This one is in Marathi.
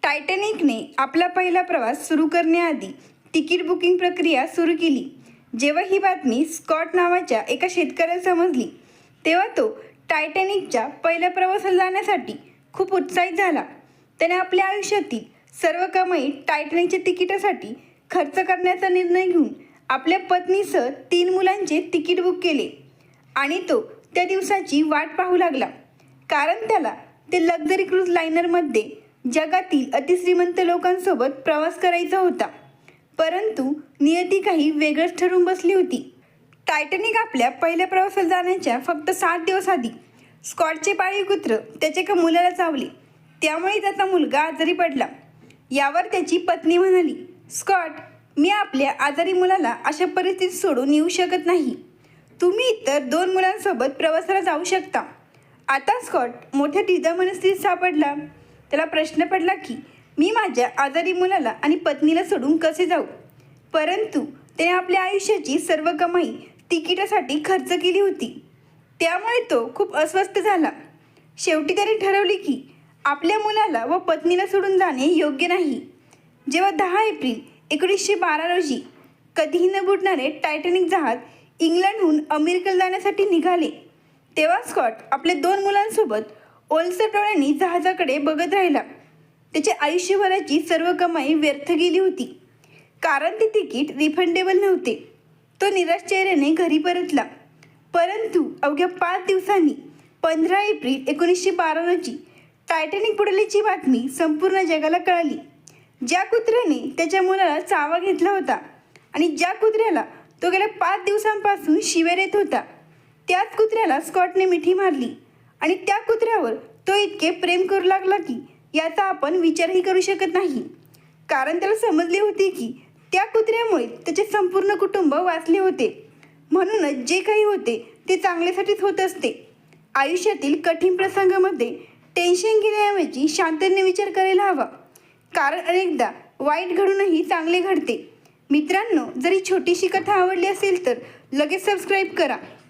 टायटॅनिकने आपला पहिला प्रवास सुरू करण्याआधी तिकीट बुकिंग प्रक्रिया सुरू केली. जेव्हा ही बातमी स्कॉट नावाच्या एका शेतकऱ्याला समजली, तेव्हा तो टायटॅनिकच्या पहिल्या प्रवासाला जाण्यासाठी खूप उत्साहित झाला. त्याने आपल्या आयुष्यातील सर्व कमाई टायटॅनिकच्या तिकिटासाठी खर्च करण्याचा निर्णय घेऊन आपल्या पत्नीसह 3 मुलांचे तिकीट बुक केले आणि तो त्या दिवसाची वाट पाहू लागला. कारण त्याला ते लक्झरी क्रूज लायनरमध्ये जगातील अतिश्रीमंत लोकांसोबत प्रवास करायचा होता. परंतु नियती काही वेगळंच ठरवून बसली होती. टायटॅनिक आपल्या पहिल्या प्रवासाला जाण्याच्या फक्त 7 दिवस आधी स्कॉटचे पाळीव कुत्र त्याच्या एका मुलाला चावले. त्यामुळे त्याचा मुलगा आजारी पडला. यावर त्याची पत्नी म्हणाली, स्कॉट, मी आपल्या आजारी मुलाला अशा परिस्थितीत सोडून येऊ शकत नाही. तुम्ही इतर 2 मुलांसोबत प्रवासाला जाऊ शकता. आता स्कॉट मोठ्या द्विधा मनस्थितीत सापडला. त्याला प्रश्न पडला की मी माझ्या आजारी मुलाला आणि पत्नीला सोडून कसे जाऊ. परंतु त्याने आपल्या आयुष्याची सर्व कमाई तिकिटासाठी खर्च केली होती. त्यामुळे तो खूप अस्वस्थ झाला. शेवटी त्याने ठरवले की आपल्या मुलाला व पत्नीला सोडून जाणे योग्य नाही. जेव्हा 10 एप्रिल 1912 रोजी कधीही न बुडणारे टायटॅनिक जहाज इंग्लंडहून अमेरिकेला जाण्यासाठी निघाले, तेव्हा स्कॉट आपल्या 2 मुलांसोबत ओलसर डोळ्यांनी जहाजाकडे बघत राहिला. त्याच्या आयुष्यभराची सर्व कमाई व्यर्थ गेली होती, कारण ते तिकीट रिफंडेबल नव्हते. तो निराश चेहऱ्याने घरी परतला. परंतु अवघ्या 5 दिवसांनी 15 एप्रिल 1912 रोजी टायटॅनिक बुडल्याची बातमी संपूर्ण जगाला कळाली. ज्या कुत्र्याने त्याच्या मुलाला चावा घेतला होता आणि ज्या कुत्र्याला तो गेल्या 5 दिवसांपासून शिव्या देत होता, त्याच कुत्र्याला स्कॉटने मिठी मारली आणि त्या कुत्र्यावर तो इतके प्रेम करू लागला की याचा आपण विचारही करू शकत नाही. कारण त्याला समजले होते की त्या कुत्र्यामुळे त्याचे संपूर्ण कुटुंब वाचले होते. म्हणूनच जे काही होते ते चांगल्यासाठीच होत असते. आयुष्यातील कठीण प्रसंगामध्ये टेन्शन घेण्याऐवजी शांततेने विचार करायला हवा, कारण अनेकदा वाईट घडूनही चांगले घडते. मित्रांनो, जर ही छोटीशी कथा आवडली असेल तर लगेच सबस्क्राईब करा.